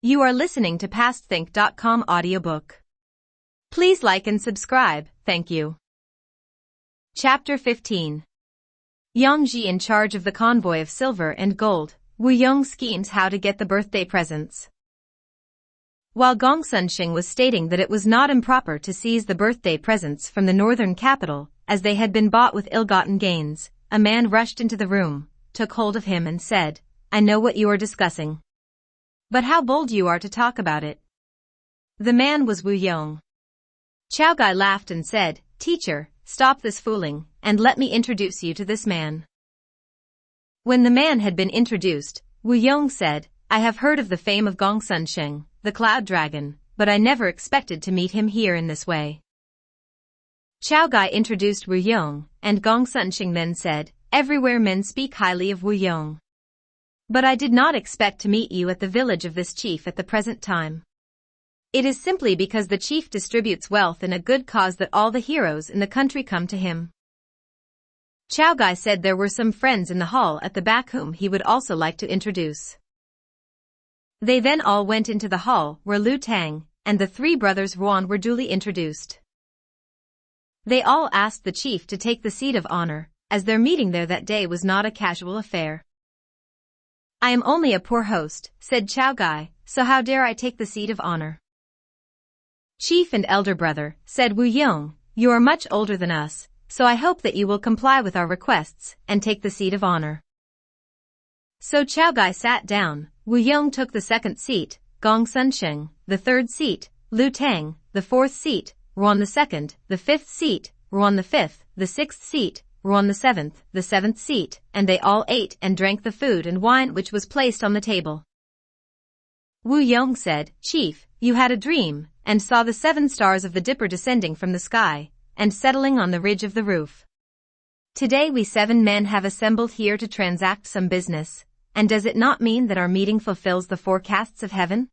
You are listening to PastThink.com audiobook. Please like and subscribe, thank you. Chapter 15. Yongji in charge of the convoy of silver and gold, Wu Yong schemes how to get the birthday presents. While Gong Sunsheng was stating that it was not improper to seize the birthday presents from the northern capital, as they had been bought with ill-gotten gains, a man rushed into the room, took hold of him and said, "I know what you are discussing. But how bold you are to talk about it." The man was Wu Yong. Chao Gai laughed and said, "Teacher, stop this fooling, and let me introduce you to this man." When the man had been introduced, Wu Yong said, "I have heard of the fame of Gong Sunsheng, the Cloud Dragon, but I never expected to meet him here in this way." Chao Gai introduced Wu Yong, and Gong Sunsheng then said, "Everywhere men speak highly of Wu Yong. But I did not expect to meet you at the village of this chief at the present time. It is simply because the chief distributes wealth in a good cause that all the heroes in the country come to him." Chao Gai said there were some friends in the hall at the back whom he would also like to introduce. They then all went into the hall where Lu Tang and the three brothers Ruan were duly introduced. They all asked the chief to take the seat of honor, as their meeting there that day was not a casual affair. "I am only a poor host," said Chao Gai, "so how dare I take the seat of honor?" "Chief and elder brother," said Wu Yong, "you are much older than us, so I hope that you will comply with our requests and take the seat of honor." So Chao Gai sat down, Wu Yong took the second seat, Gong Sunsheng, the third seat, Lu Tang, the fourth seat, Ruan the second, the fifth seat, Ruan the fifth, the sixth seat, Ruan the seventh seat, and they all ate and drank the food and wine which was placed on the table. Wu Yong said, "Chief, you had a dream, and saw the 7 stars of the Dipper descending from the sky, and settling on the ridge of the roof. Today we 7 men have assembled here to transact some business, and does it not mean that our meeting fulfills the forecasts of heaven?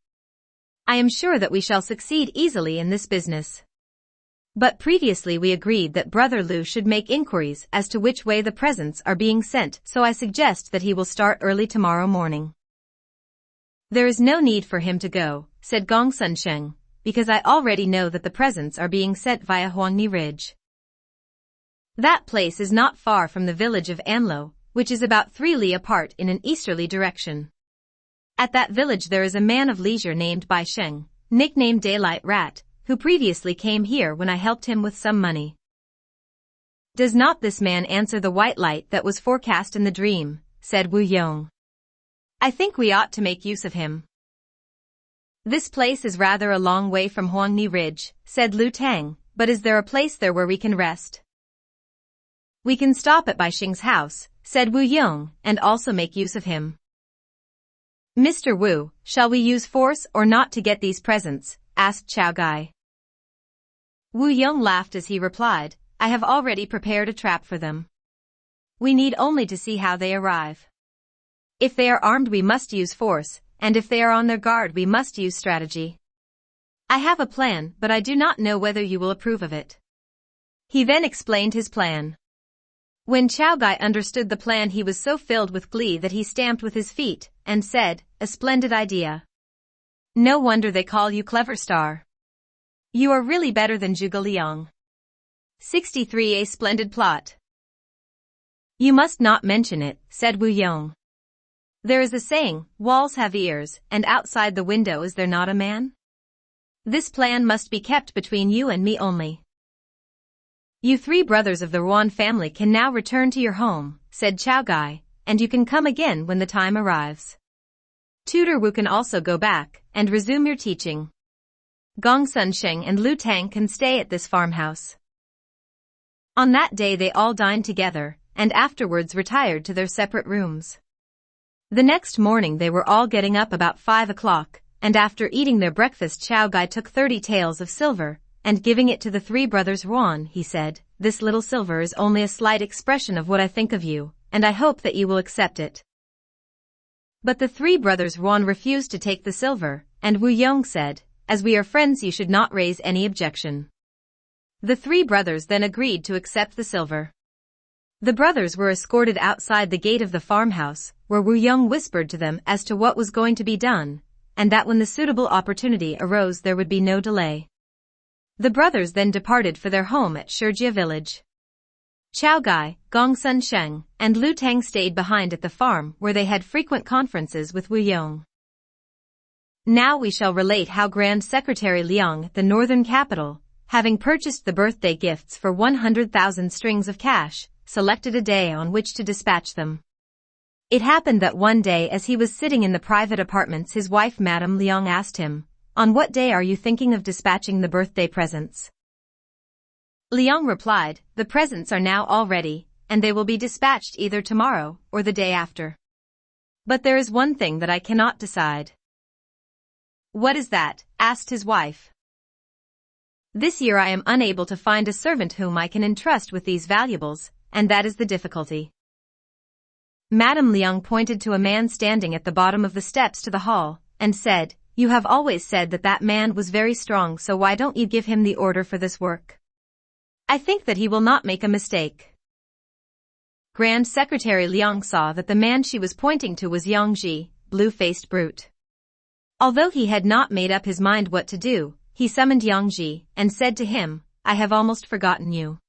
I am sure that we shall succeed easily in this business. But previously we agreed that Brother Lu should make inquiries as to which way the presents are being sent, so I suggest that he will start early tomorrow morning." "There is no need for him to go," said Gong Sunsheng, "because I already know that the presents are being sent via Huangni Ridge. That place is not far from the village of Anlo, which is about 3 li apart in an easterly direction. At that village there is a man of leisure named Bai Sheng, nicknamed Daylight Rat, who previously came here when I helped him with some money. Does not this man answer the white light that was forecast in the dream?" said Wu Yong. "I think we ought to make use of him." "This place is rather a long way from Huangni Ridge," said Lu Tang, "but is there a place there where we can rest?" "We can stop at Bai Sheng's house," said Wu Yong, "and also make use of him." "Mr. Wu, shall we use force or not to get these presents?" asked Chao Gai. Wu Yong laughed as he replied, "I have already prepared a trap for them. We need only to see how they arrive. If they are armed we must use force, and if they are on their guard we must use strategy. I have a plan, but I do not know whether you will approve of it." He then explained his plan. When Chao Gai understood the plan he was so filled with glee that he stamped with his feet, and said, "A splendid idea. No wonder they call you Clever Star. You are really better than Zhuge Liang. 63 A splendid plot." "You must not mention it," said Wu Yong. "There is a saying, walls have ears, and outside the window is there not a man? This plan must be kept between you and me only." "You 3 brothers of the Ruan family can now return to your home," said Chao Gai, "and you can come again when the time arrives. Tutor Wu can also go back and resume your teaching. Gong Sunsheng and Lu Tang can stay at this farmhouse." On that day they all dined together, and afterwards retired to their separate rooms. The next morning they were all getting up about 5 o'clock, and after eating their breakfast Chao Gai took 30 taels of silver, and giving it to the 3 brothers Ruan, he said, "This little silver is only a slight expression of what I think of you, and I hope that you will accept it." But the 3 brothers Ruan refused to take the silver, and Wu Yong said, "As we are friends you should not raise any objection." The 3 brothers then agreed to accept the silver. The brothers were escorted outside the gate of the farmhouse, where Wu Yong whispered to them as to what was going to be done, and that when the suitable opportunity arose there would be no delay. The brothers then departed for their home at Shijia village. Chao Gai, Gong Sun Sheng, and Lu Tang stayed behind at the farm where they had frequent conferences with Wu Yong. Now we shall relate how Grand Secretary Liang, the northern capital, having purchased the birthday gifts for 100,000 strings of cash, selected a day on which to dispatch them. It happened that one day as he was sitting in the private apartments his wife Madame Liang asked him, "On what day are you thinking of dispatching the birthday presents?" Liang replied, "The presents are now all ready, and they will be dispatched either tomorrow or the day after. But there is one thing that I cannot decide." "What is that?" asked his wife. "This year I am unable to find a servant whom I can entrust with these valuables, and that is the difficulty." Madame Liang pointed to a man standing at the bottom of the steps to the hall, and said, "You have always said that that man was very strong, so why don't you give him the order for this work? I think that he will not make a mistake." Grand Secretary Liang saw that the man she was pointing to was Yang Ji, blue-faced brute. Although he had not made up his mind what to do, he summoned Yang Ji and said to him, "I have almost forgotten you.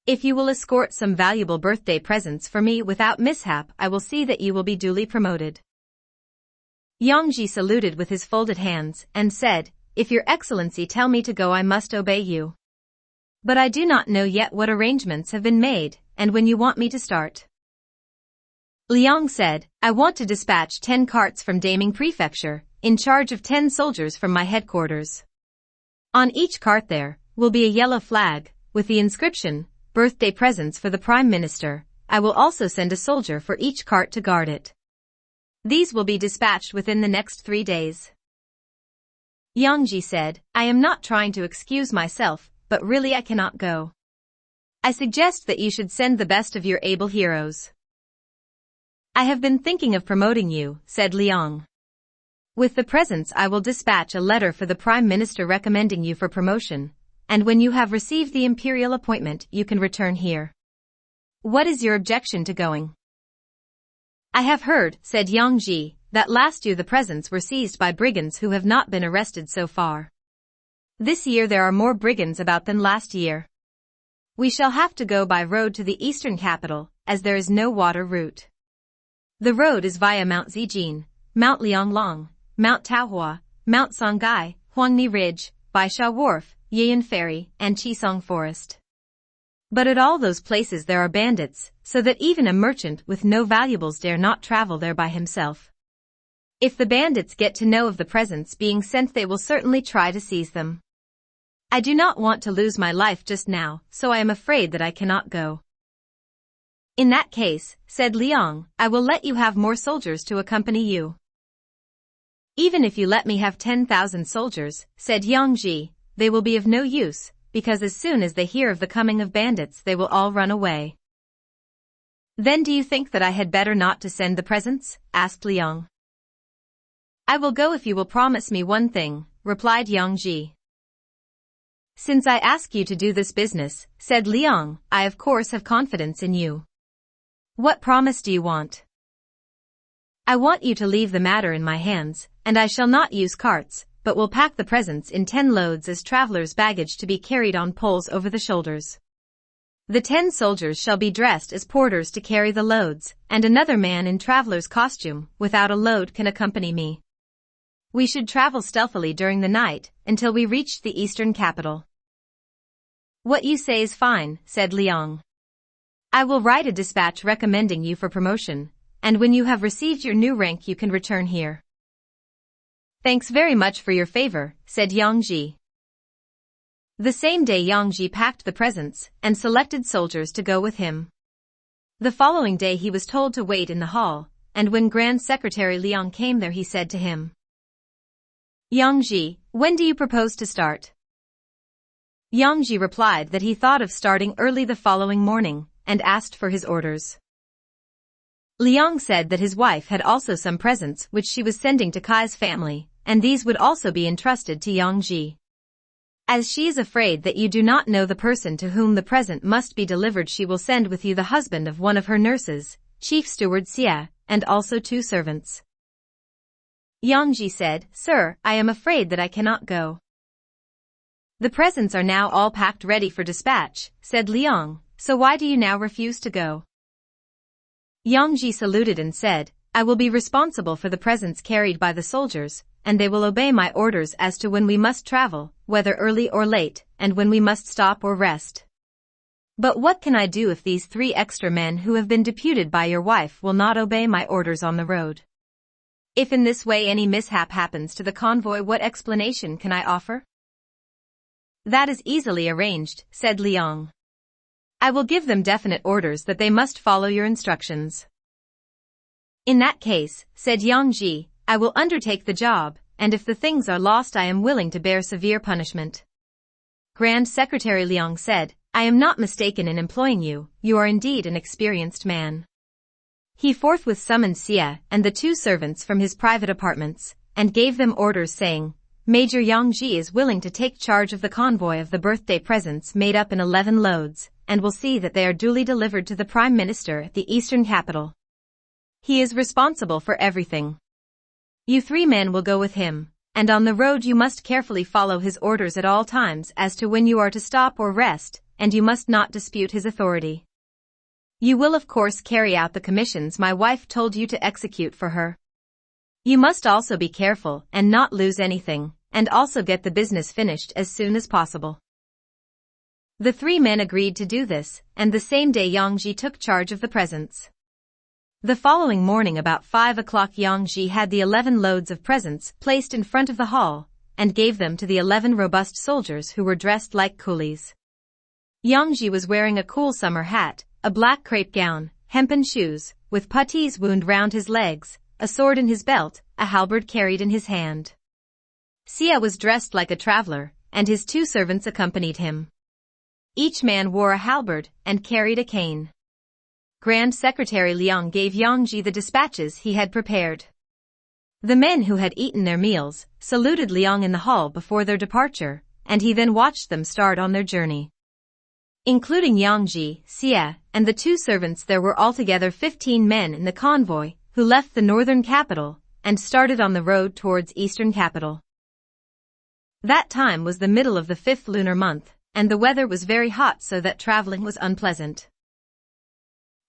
If you will escort some valuable birthday presents for me without mishap, I will see that you will be duly promoted." Yang Ji saluted with his folded hands and said, "If your excellency tell me to go I must obey you. But I do not know yet what arrangements have been made, and when you want me to start." Liang said, "I want to dispatch 10 carts from Daming Prefecture, in charge of 10 soldiers from my headquarters. On each cart there will be a yellow flag, with the inscription, 'Birthday presents for the Prime Minister.' I will also send a soldier for each cart to guard it. These will be dispatched within the next 3 days." Yang Ji said, "I am not trying to excuse myself, but really I cannot go. I suggest that you should send the best of your able heroes." "I have been thinking of promoting you," said Liang. "With the presents I will dispatch a letter for the Prime Minister recommending you for promotion, and when you have received the imperial appointment you can return here. What is your objection to going?" "I have heard," said Yang Ji, "that last year the presents were seized by brigands who have not been arrested so far. This year there are more brigands about than last year. We shall have to go by road to the eastern capital, as there is no water route. The road is via Mount Zijin, Mount Lianglong, Mount Taohua, Mount Songhai, Huangni Ridge, Baisha Wharf, Yiyan Ferry, and Chisong Forest. But at all those places there are bandits, so that even a merchant with no valuables dare not travel there by himself. If the bandits get to know of the presents being sent they will certainly try to seize them. I do not want to lose my life just now, so I am afraid that I cannot go." "In that case," said Liang, "I will let you have more soldiers to accompany you." "Even if you let me have 10,000 soldiers," said Yang Ji, "they will be of no use, because as soon as they hear of the coming of bandits they will all run away." "Then do you think that I had better not to send the presents?" asked Liang. "I will go if you will promise me one thing," replied Yang Ji. "Since I ask you to do this business," said Liang, "I of course have confidence in you. What promise do you want?" "I want you to leave the matter in my hands, and I shall not use carts, but will pack the presents in 10 loads as travelers' baggage to be carried on poles over the shoulders. The 10 soldiers shall be dressed as porters to carry the loads, and another man in traveler's costume, without a load, can accompany me. We should travel stealthily during the night, until we reach the eastern capital." "What you say is fine," said Liang. "I will write a dispatch recommending you for promotion, and when you have received your new rank you can return here." "Thanks very much for your favor," said Yang Ji. The same day Yang Ji packed the presents and selected soldiers to go with him. The following day he was told to wait in the hall, and when Grand Secretary Liang came there he said to him, "Yang Ji, when do you propose to start?" Yang Ji replied that he thought of starting early the following morning, and asked for his orders. Liang said that his wife had also some presents which she was sending to Kai's family, and these would also be entrusted to Yang Ji. "As she is afraid that you do not know the person to whom the present must be delivered, she will send with you the husband of one of her nurses, Chief Steward Xia, and also 2 servants." Yangji said, "Sir, I am afraid that I cannot go." "The presents are now all packed ready for dispatch," said Liang, "so why do you now refuse to go?" Yangji saluted and said, "I will be responsible for the presents carried by the soldiers, and they will obey my orders as to when we must travel, whether early or late, and when we must stop or rest. But what can I do if these 3 extra men who have been deputed by your wife will not obey my orders on the road? If in this way any mishap happens to the convoy, what explanation can I offer?" "That is easily arranged," said Liang. "I will give them definite orders that they must follow your instructions." "In that case," said Yangji, "I will undertake the job, and if the things are lost I am willing to bear severe punishment." Grand Secretary Liang said, "I am not mistaken in employing you, you are indeed an experienced man." He forthwith summoned Xia and the 2 servants from his private apartments, and gave them orders saying, "Major Yangji is willing to take charge of the convoy of the birthday presents made up in 11 loads, and will see that they are duly delivered to the Prime Minister at the Eastern capital. He is responsible for everything. You 3 men will go with him, and on the road you must carefully follow his orders at all times as to when you are to stop or rest, and you must not dispute his authority. You will of course carry out the commissions my wife told you to execute for her. You must also be careful and not lose anything, and also get the business finished as soon as possible." The 3 men agreed to do this, and the same day Yangji took charge of the presents. The following morning about 5 o'clock Yangji had the 11 loads of presents placed in front of the hall, and gave them to the 11 robust soldiers who were dressed like coolies. Yangji was wearing a cool summer hat, a black crepe gown, hempen shoes, with puttees wound round his legs, a sword in his belt, a halberd carried in his hand. Xia was dressed like a traveler, and his 2 servants accompanied him. Each man wore a halberd and carried a cane. Grand Secretary Liang gave Yangji the dispatches he had prepared. The men who had eaten their meals saluted Liang in the hall before their departure, and he then watched them start on their journey. Including Yangji, Xia, and the 2 servants, there were altogether 15 men in the convoy who left the northern capital and started on the road towards eastern capital. That time was the middle of the 5th lunar month, and the weather was very hot so that traveling was unpleasant.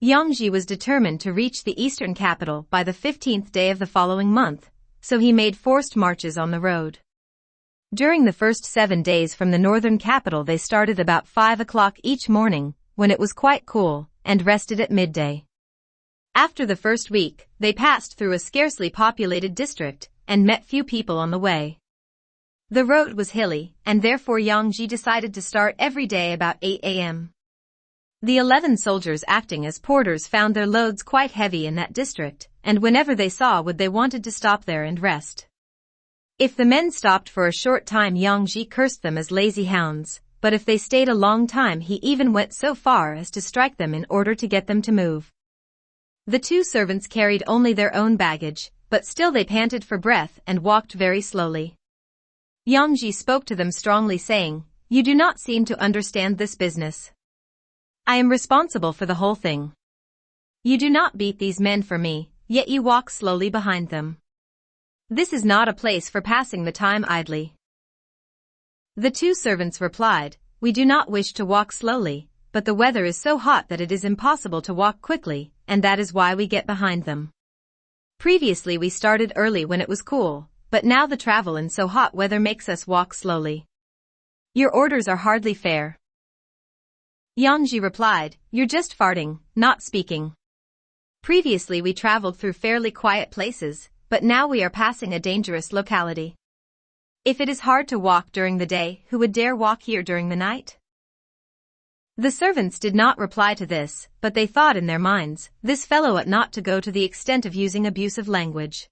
Yangji was determined to reach the eastern capital by the 15th day of the following month, so he made forced marches on the road. During the first 7 days from the northern capital they started about 5 o'clock each morning, when it was quite cool, and rested at midday. After the first week, they passed through a scarcely populated district, and met few people on the way. The road was hilly, and therefore Yangji decided to start every day about 8 a.m. The 11 soldiers acting as porters found their loads quite heavy in that district, and whenever they saw wood they wanted to stop there and rest. If the men stopped for a short time Yangji cursed them as lazy hounds, but if they stayed a long time he even went so far as to strike them in order to get them to move. The 2 servants carried only their own baggage, but still they panted for breath and walked very slowly. Yangji spoke to them strongly saying, "You do not seem to understand this business. I am responsible for the whole thing. You do not beat these men for me, yet you walk slowly behind them. This is not a place for passing the time idly." The 2 servants replied, "We do not wish to walk slowly, but the weather is so hot that it is impossible to walk quickly, and that is why we get behind them. Previously we started early when it was cool, but now the travel in so hot weather makes us walk slowly. Your orders are hardly fair." Yangji replied, "You're just farting, not speaking. Previously we traveled through fairly quiet places, but now we are passing a dangerous locality. If it is hard to walk during the day, who would dare walk here during the night?" The servants did not reply to this, but they thought in their minds, "This fellow ought not to go to the extent of using abusive language."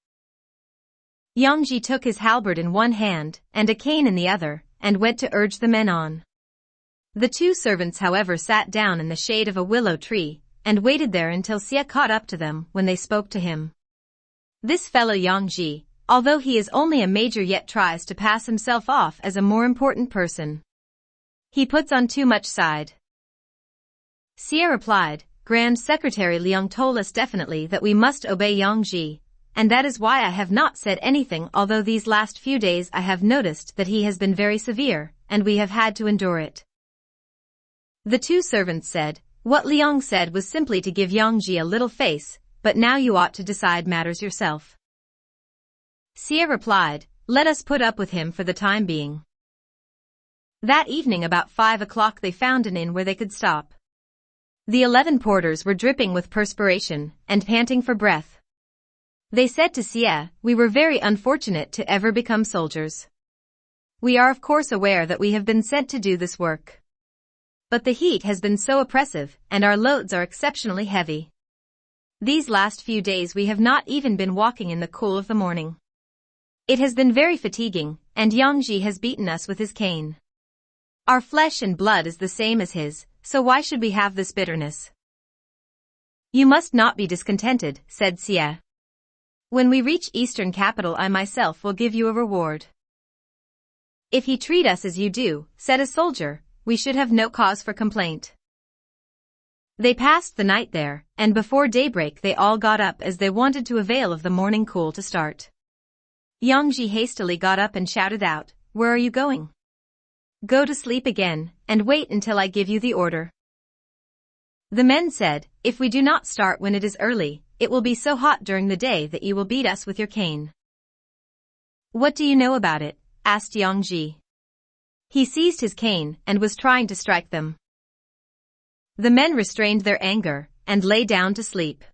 Yangji took his halberd in one hand and a cane in the other, and went to urge the men on. The 2 servants however sat down in the shade of a willow tree, and waited there until Xia caught up to them when they spoke to him. This fellow Yangji, although he is only a major yet tries to pass himself off as a more important person. He puts on too much side. Xia replied, "Grand Secretary Liang told us definitely that we must obey Yangji, and that is why I have not said anything, although these last few days I have noticed that he has been very severe, and we have had to endure it." The two servants said, "What Liang said was simply to give Yangji a little face, but now you ought to decide matters yourself." Xie replied, "Let us put up with him for the time being." That evening about 5 o'clock they found an inn where they could stop. The 11 porters were dripping with perspiration and panting for breath. They said to Xie, "We were very unfortunate to ever become soldiers. We are of course aware that we have been sent to do this work. But the heat has been so oppressive, and our loads are exceptionally heavy. These last few days we have not even been walking in the cool of the morning. It has been very fatiguing, and Yangji has beaten us with his cane. Our flesh and blood is the same as his, so why should we have this bitterness?" "You must not be discontented," said Xie. "When we reach Eastern capital I myself will give you a reward." "If he treat us as you do," said a soldier, "we should have no cause for complaint." They passed the night there, and before daybreak they all got up as they wanted to avail of the morning cool to start. Yangji hastily got up and shouted out, "Where are you going? Go to sleep again, and wait until I give you the order." The men said, "If we do not start when it is early, it will be so hot during the day that you will beat us with your cane." "What do you know about it?" asked Yangji. He seized his cane and was trying to strike them. The men restrained their anger and lay down to sleep.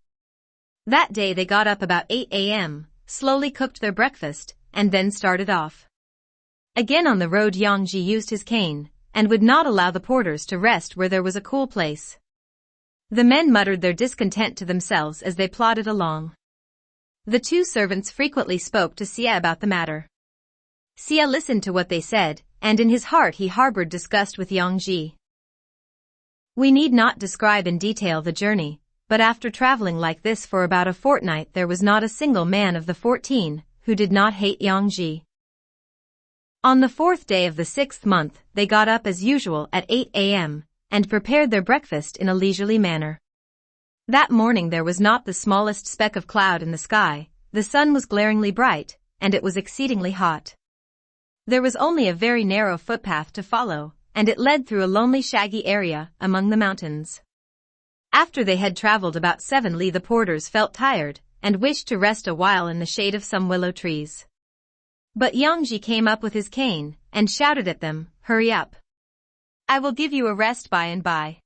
That day they got up about 8 a.m., slowly cooked their breakfast, and then started off. Again on the road Yangji used his cane, and would not allow the porters to rest where there was a cool place. The men muttered their discontent to themselves as they plodded along. The two servants frequently spoke to Xie about the matter. Xie listened to what they said, and in his heart he harbored disgust with Yangji. We need not describe in detail the journey, but after traveling like this for about a fortnight there was not a single man of the 14 who did not hate Yangji. On the 4th day of the 6th month, they got up as usual at 8 a.m., and prepared their breakfast in a leisurely manner. That morning there was not the smallest speck of cloud in the sky, the sun was glaringly bright, and it was exceedingly hot. There was only a very narrow footpath to follow, and it led through a lonely shaggy area among the mountains. After they had traveled about 7 li the porters felt tired, and wished to rest a while in the shade of some willow trees. But Yangji came up with his cane, and shouted at them, "Hurry up. I will give you a rest by and by."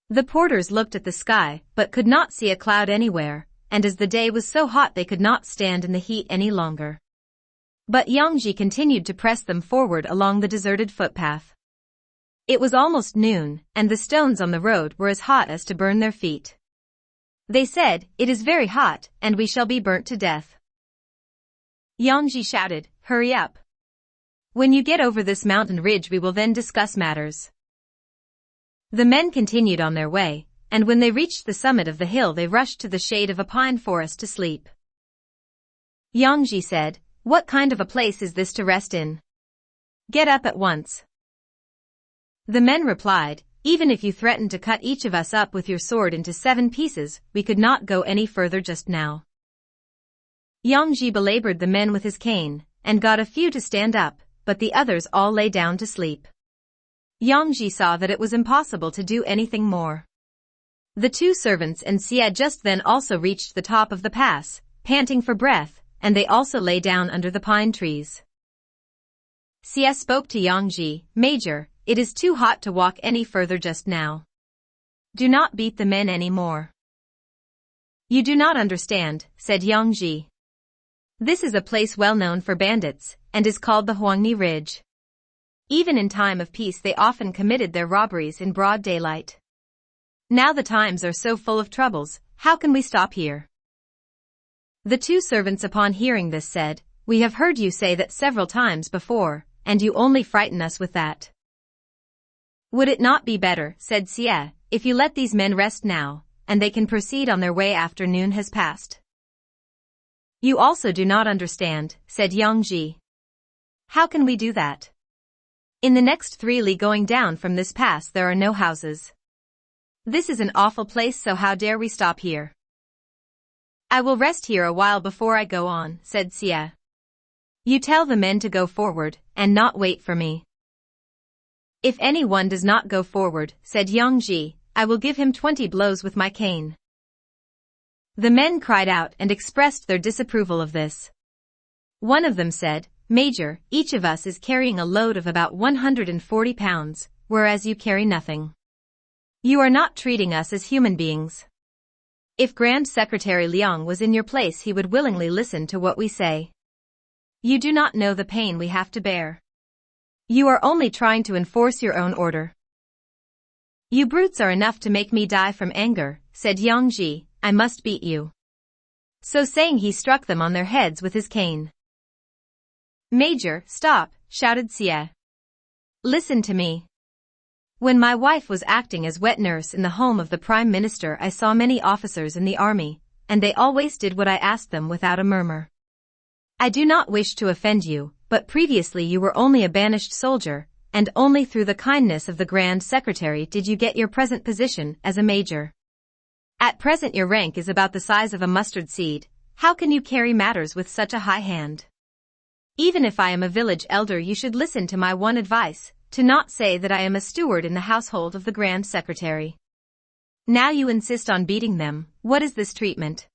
The porters looked at the sky, but could not see a cloud anywhere, and as the day was so hot they could not stand in the heat any longer. But Yangji continued to press them forward along the deserted footpath. It was almost noon, and the stones on the road were as hot as to burn their feet. They said, "It is very hot, and we shall be burnt to death." Yangji shouted, "Hurry up. When you get over this mountain ridge we will then discuss matters." The men continued on their way, and when they reached the summit of the hill they rushed to the shade of a pine forest to sleep. Yangji said, "What kind of a place is this to rest in? Get up at once." The men replied, "Even if you threatened to cut each of us up with your sword into 7 pieces, we could not go any further just now." Yangji belabored the men with his cane, and got a few to stand up, but the others all lay down to sleep. Yangji saw that it was impossible to do anything more. The two servants and Xie just then also reached the top of the pass, panting for breath, and they also lay down under the pine trees. Xie spoke to Yangji, "Major, it is too hot to walk any further just now. Do not beat the men any more." "You do not understand," said Yangji. "This is a place well known for bandits, and is called the Huangni Ridge. Even in time of peace they often committed their robberies in broad daylight. Now the times are so full of troubles, how can we stop here?" The two servants upon hearing this said, "We have heard you say that several times before, and you only frighten us with that." "Would it not be better," said Xie, "if you let these men rest now, and they can proceed on their way after noon has passed?" "You also do not understand," said Yangji. "How can we do that? In the next 3 li going down from this pass there are no houses. This is an awful place, so how dare we stop here?" I will rest here a while before I go on, said Xie. You tell the men to go forward, and not wait for me. If anyone does not go forward, said Yangji, I will give him 20 blows with my cane. The men cried out and expressed their disapproval of this. One of them said, Major, each of us is carrying a load of about 140 pounds, whereas you carry nothing. You are not treating us as human beings. If Grand Secretary Liang was in your place, he would willingly listen to what we say. You do not know the pain we have to bear. You are only trying to enforce your own order. You brutes are enough to make me die from anger, said Yangji, I must beat you. So saying, he struck them on their heads with his cane. Major, stop, shouted Xie. Listen to me. When my wife was acting as wet nurse in the home of the Prime Minister, I saw many officers in the army, and they always did what I asked them without a murmur. I do not wish to offend you, but previously you were only a banished soldier, and only through the kindness of the Grand Secretary did you get your present position as a major. At present your rank is about the size of a mustard seed. How can you carry matters with such a high hand? Even if I am a village elder, you should listen to my one advice, to not say that I am a steward in the household of the Grand Secretary. Now you insist on beating them. What is this treatment?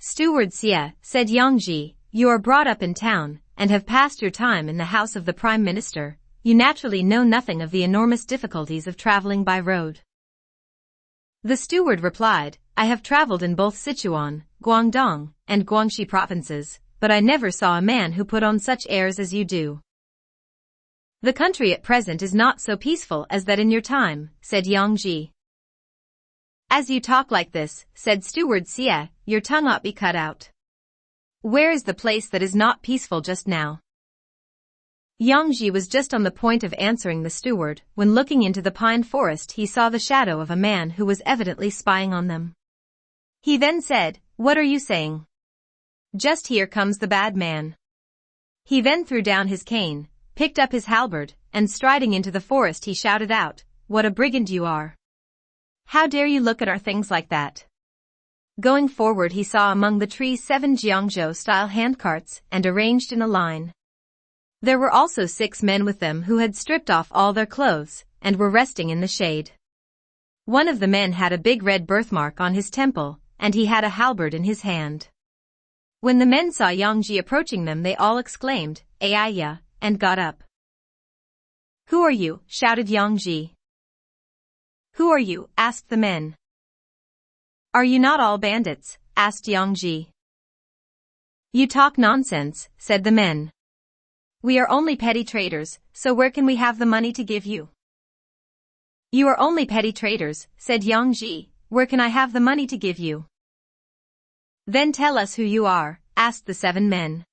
Steward Xie, said Yangji, you are brought up in town, and have passed your time in the house of the Prime Minister. You naturally know nothing of the enormous difficulties of traveling by road. The steward replied, I have traveled in both Sichuan, Guangdong, and Guangxi provinces, but I never saw a man who put on such airs as you do. The country at present is not so peaceful as that in your time, said Yangji. As you talk like this, said Steward Xie, your tongue ought be cut out. Where is the place that is not peaceful just now? Yangji was just on the point of answering the steward, when looking into the pine forest he saw the shadow of a man who was evidently spying on them. He then said, What are you saying? Just here comes the bad man. He then threw down his cane, picked up his halberd, and striding into the forest he shouted out, What a brigand you are! How dare you look at our things like that? Going forward he saw among the trees 7 Jiangzhou-style handcarts, and arranged in a line. There were also 6 men with them who had stripped off all their clothes, and were resting in the shade. One of the men had a big red birthmark on his temple, and he had a halberd in his hand. When the men saw Yangji approaching them, they all exclaimed, Aiya, and got up. Who are you? Shouted Yangji. Who are you? Asked the men. Are you not all bandits? Asked Yangji. You talk nonsense, said the men. We are only petty traders, so where can we have the money to give you? You are only petty traders, said Yangji, where can I have the money to give you? Then tell us who you are, asked the 7 men.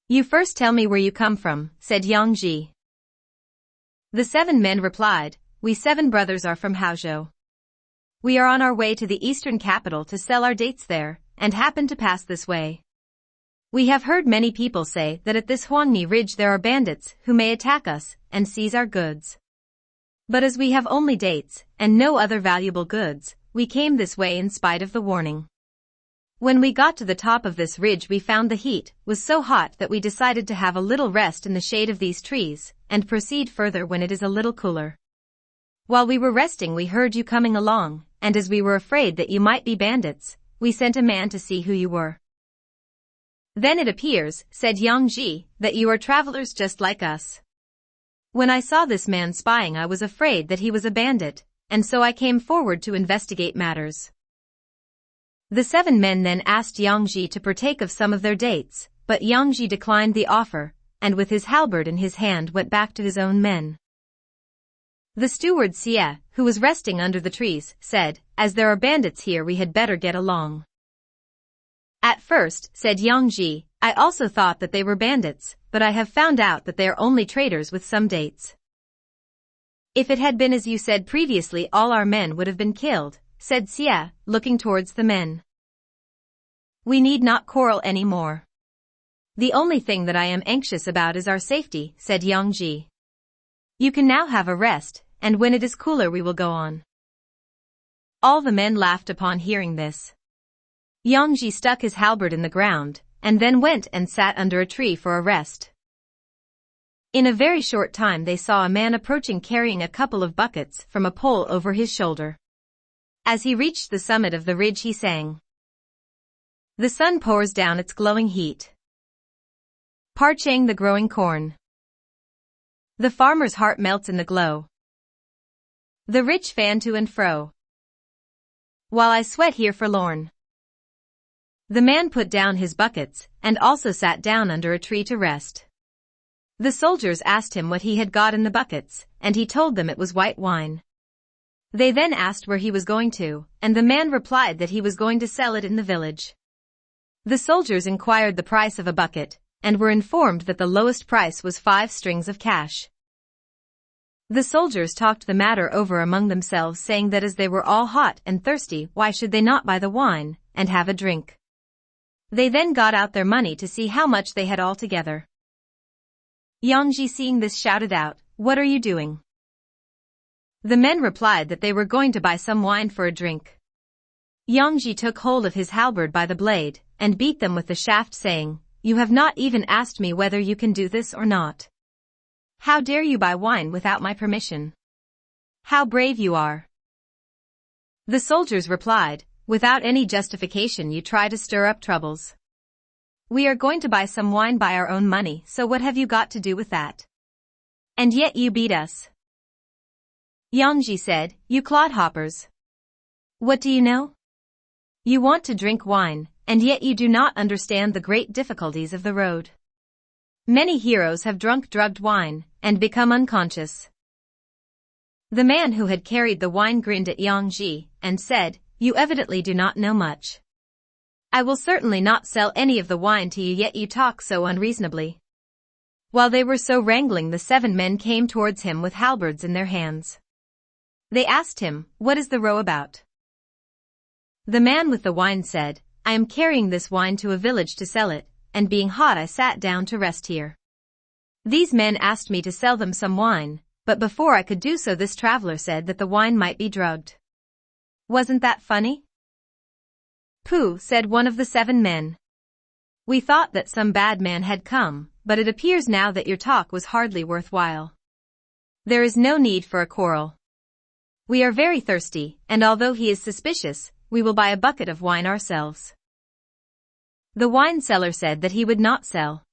You first tell me where you come from, said Yangji. The 7 men replied, We 7 brothers are from Haozhou. We are on our way to the eastern capital to sell our dates there, and happen to pass this way. We have heard many people say that at this Huangni ridge there are bandits who may attack us and seize our goods. But as we have only dates, and no other valuable goods, we came this way in spite of the warning. When we got to the top of this ridge we found the heat was so hot that we decided to have a little rest in the shade of these trees, and proceed further when it is a little cooler. While we were resting we heard you coming along, and as we were afraid that you might be bandits, we sent a man to see who you were. Then it appears, said Yangji, that you are travelers just like us. When I saw this man spying I was afraid that he was a bandit, and so I came forward to investigate matters. The 7 men then asked Yangji to partake of some of their dates, but Yangji declined the offer, and with his halberd in his hand went back to his own men. The steward Xie, who was resting under the trees, said, As there are bandits here we had better get along. At first, said Yangji, I also thought that they were bandits, but I have found out that they are only traders with some dates. If it had been as you said previously all our men would have been killed, said Xie, looking towards the men. We need not quarrel any more. The only thing that I am anxious about is our safety, said Yangji. You can now have a rest, and when it is cooler we will go on. All the men laughed upon hearing this. Yongji stuck his halberd in the ground, and then went and sat under a tree for a rest. In a very short time they saw a man approaching carrying a couple of buckets from a pole over his shoulder. As he reached the summit of the ridge he sang. The sun pours down its glowing heat, parching the growing corn. The farmer's heart melts in the glow. The rich fan to and fro, while I sweat here forlorn. The man put down his buckets, and also sat down under a tree to rest. The soldiers asked him what he had got in the buckets, and he told them it was white wine. They then asked where he was going to, and the man replied that he was going to sell it in the village. The soldiers inquired the price of a bucket, and were informed that the lowest price was 5 strings of cash. The soldiers talked the matter over among themselves, saying that as they were all hot and thirsty, why should they not buy the wine, and have a drink? They then got out their money to see how much they had altogether. Yongji, seeing this, shouted out, "What are you doing?" The men replied that they were going to buy some wine for a drink. Yongji took hold of his halberd by the blade, and beat them with the shaft, saying, "You have not even asked me whether you can do this or not. How dare you buy wine without my permission? How brave you are!" The soldiers replied, "Without any justification you try to stir up troubles. We are going to buy some wine by our own money, so what have you got to do with that? And yet you beat us." Yongji said, "You clodhoppers. What do you know? You want to drink wine, and yet you do not understand the great difficulties of the road. Many heroes have drugged wine, and become unconscious." The man who had carried the wine grinned at Yongji, and said, "You evidently do not know much. I will certainly not sell any of the wine to you, yet you talk so unreasonably." While they were so wrangling, the 7 men came towards him with halberds in their hands. They asked him, "What is the row about?" The man with the wine said, "I am carrying this wine to a village to sell it, and being hot I sat down to rest here. These men asked me to sell them some wine, but before I could do so this traveler said that the wine might be drugged. Wasn't that funny?" "Pooh," said one of the 7 men. "We thought that some bad man had come, but it appears now that your talk was hardly worthwhile. There is no need for a quarrel. We are very thirsty, and although he is suspicious, we will buy a bucket of wine ourselves." The wine seller said that he would not sell.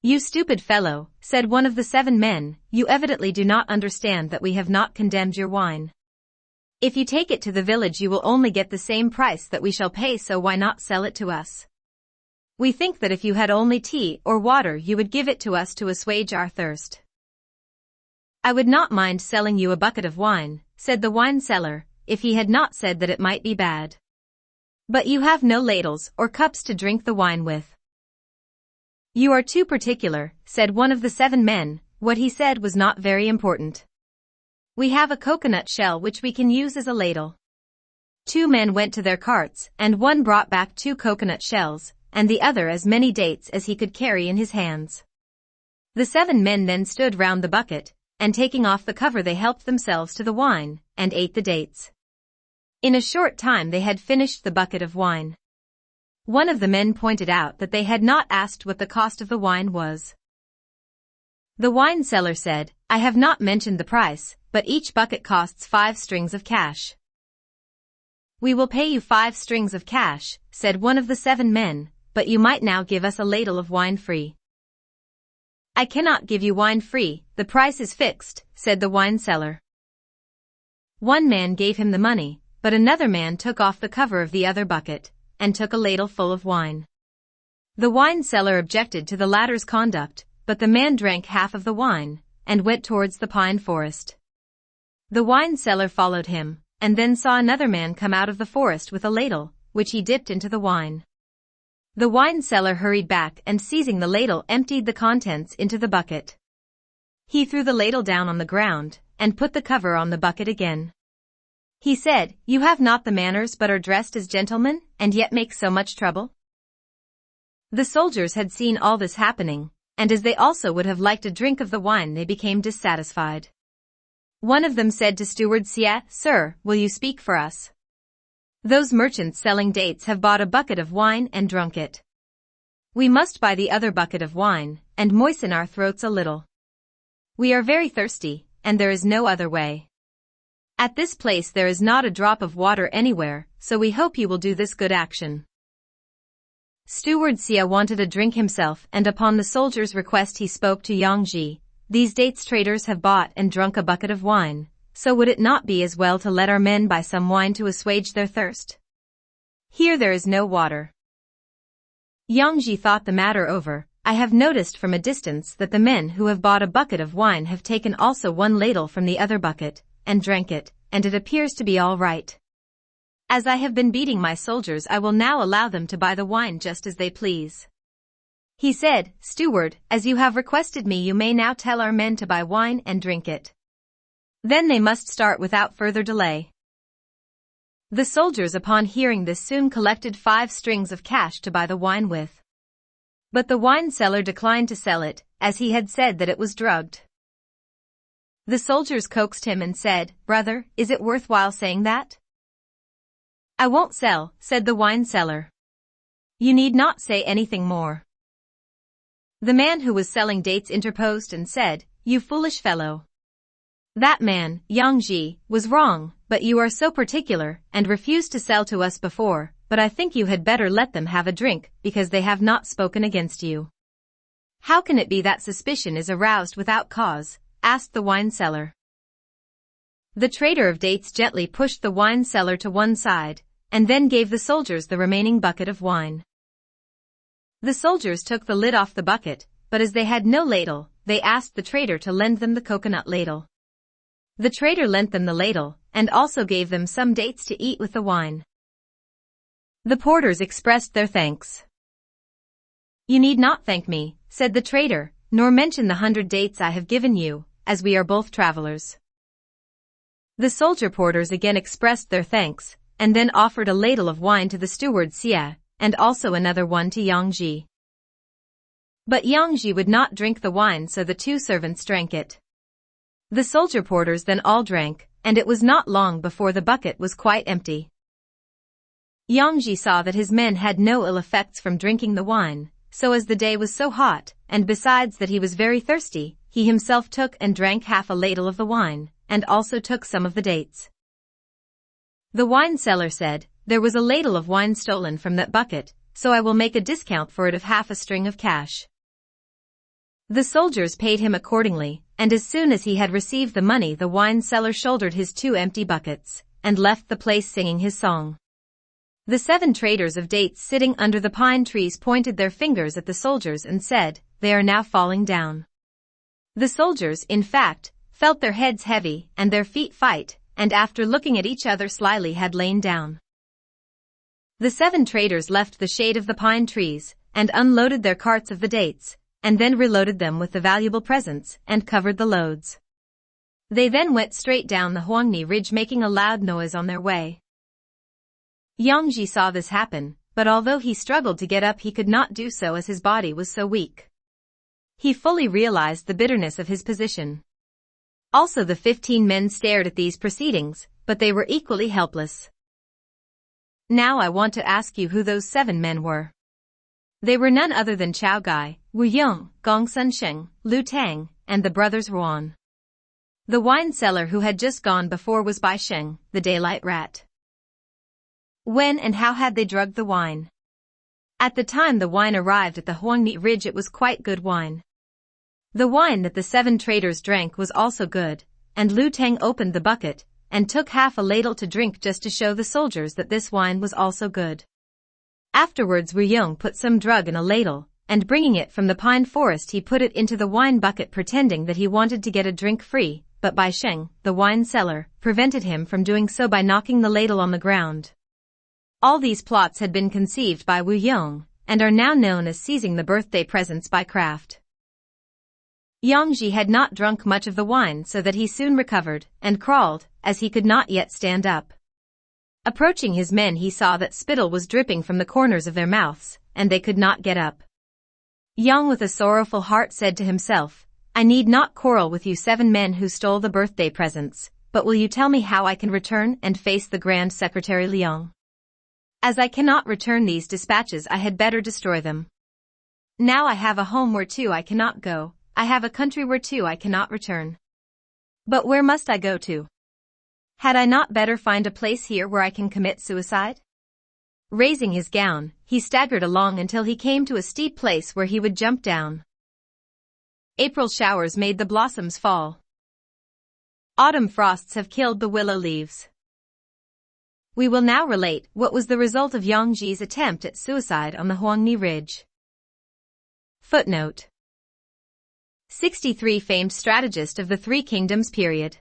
"You stupid fellow," said one of the 7 men, "you evidently do not understand that we have not condemned your wine. If you take it to the village you will only get the same price that we shall pay, so why not sell it to us? We think that if you had only tea or water you would give it to us to assuage our thirst." "I would not mind selling you a bucket of wine," said the wine seller, "if he had not said that it might be bad. But you have no ladles or cups to drink the wine with." "You are too particular," said one of the 7 men. What he said was not very important. "We have a coconut shell which we can use as a ladle." 2 men went to their carts, and one brought back 2 coconut shells, and the other as many dates as he could carry in his hands. The 7 men then stood round the bucket, and taking off the cover they helped themselves to the wine, and ate the dates. In a short time they had finished the bucket of wine. One of the men pointed out that they had not asked what the cost of the wine was. The wine seller said, "I have not mentioned the price, but each bucket costs 5 strings of cash." "We will pay you 5 strings of cash," said one of the 7 men, "but you might now give us a ladle of wine free." "I cannot give you wine free, the price is fixed," said the wine seller. One man gave him the money, but another man took off the cover of the other bucket, and took a ladle full of wine. The wine seller objected to the latter's conduct, but the man drank half of the wine, and went towards the pine forest. The wine seller followed him, and then saw another man come out of the forest with a ladle, which he dipped into the wine. The wine seller hurried back and seizing the ladle emptied the contents into the bucket. He threw the ladle down on the ground, and put the cover on the bucket again. He said, "You have not the manners but are dressed as gentlemen, and yet make so much trouble?" The soldiers had seen all this happening, and as they also would have liked a drink of the wine they became dissatisfied. One of them said to steward Sia, "Sir, will you speak for us? Those merchants selling dates have bought a bucket of wine and drunk it. We must buy the other bucket of wine, and moisten our throats a little. We are very thirsty, and there is no other way. At this place there is not a drop of water anywhere, so we hope you will do this good action. Steward Xia wanted a drink himself, and upon the soldier's request he spoke to Yang Ji. These dates traders have bought and drunk a bucket of wine, so would it not be as well to let our men buy some wine to assuage their thirst? Here there is no water. Yang Ji thought the matter over. I have noticed from a distance that the men who have bought a bucket of wine have taken also one ladle from the other bucket, and drank it, and it appears to be all right. As I have been beating my soldiers, I will now allow them to buy the wine just as they please. He said, Steward, as you have requested me, you may now tell our men to buy wine and drink it. Then they must start without further delay. The soldiers upon hearing this soon collected 5 strings of cash to buy the wine with. But the wine seller declined to sell it, as he had said that it was drugged. The soldiers coaxed him and said, Brother, is it worthwhile saying that? I won't sell, said the wine seller. You need not say anything more. The man who was selling dates interposed and said, You foolish fellow. That man, Yang Ji, was wrong, but you are so particular, and refused to sell to us before, but I think you had better let them have a drink, because they have not spoken against you. How can it be that suspicion is aroused without cause? Asked the wine seller. The trader of dates gently pushed the wine seller to one side, and then gave the soldiers the remaining bucket of wine. The soldiers took the lid off the bucket, but as they had no ladle, they asked the trader to lend them the coconut ladle. The trader lent them the ladle, and also gave them some dates to eat with the wine. The porters expressed their thanks. You need not thank me, said the trader, nor mention the 100 dates I have given you, as we are both travelers. The soldier porters again expressed their thanks, and then offered a ladle of wine to the steward Xia, and also another one to Yang Ji. But Yang Ji would not drink the wine, so the 2 servants drank it. The soldier porters then all drank, and it was not long before the bucket was quite empty. Yang Ji saw that his men had no ill effects from drinking the wine, so as the day was so hot, and besides that he was very thirsty, he himself took and drank half a ladle of the wine, and also took some of the dates. The wine seller said, There was a ladle of wine stolen from that bucket, so I will make a discount for it of half a string of cash. The soldiers paid him accordingly, and as soon as he had received the money, the wine seller shouldered his 2 empty buckets, and left the place singing his song. The 7 traders of dates sitting under the pine trees pointed their fingers at the soldiers and said, They are now falling down. The soldiers, in fact, felt their heads heavy and their feet fight, and after looking at each other slyly had lain down. The 7 traders left the shade of the pine trees, and unloaded their carts of the dates, and then reloaded them with the valuable presents, and covered the loads. They then went straight down the Huangni Ridge, making a loud noise on their way. Yang Ji saw this happen, but although he struggled to get up, he could not do so as his body was so weak. He fully realized the bitterness of his position. Also the 15 men stared at these proceedings, but they were equally helpless. Now I want to ask you who those 7 men were. They were none other than Chao Gai, Wu Yong, Gong Sun Sheng, Lu Tang, and the brothers Ruan. The wine seller who had just gone before was Bai Sheng, the daylight rat. When and how had they drugged the wine? At the time the wine arrived at the Huangni Ridge, it was quite good wine. The wine that the 7 traders drank was also good, and Lu Tang opened the bucket, and took half a ladle to drink just to show the soldiers that this wine was also good. Afterwards Wu Yong put some drug in a ladle, and bringing it from the pine forest he put it into the wine bucket, pretending that he wanted to get a drink free, but Bai Sheng, the wine seller, prevented him from doing so by knocking the ladle on the ground. All these plots had been conceived by Wu Yong, and are now known as seizing the birthday presents by craft. Yang Ji had not drunk much of the wine, so that he soon recovered, and crawled, as he could not yet stand up. Approaching his men he saw that spittle was dripping from the corners of their mouths, and they could not get up. Yang with a sorrowful heart said to himself, I need not quarrel with you 7 men who stole the birthday presents, but will you tell me how I can return and face the Grand Secretary Liang? As I cannot return these dispatches, I had better destroy them. Now I have a home whereto I cannot go, I have a country whereto I cannot return. But where must I go to? Had I not better find a place here where I can commit suicide? Raising his gown, he staggered along until he came to a steep place where he would jump down. April showers made the blossoms fall. Autumn frosts have killed the willow leaves. We will now relate what was the result of Yang Ji's attempt at suicide on the Huangni Ridge. Footnote 63. Famed strategist of the Three Kingdoms period.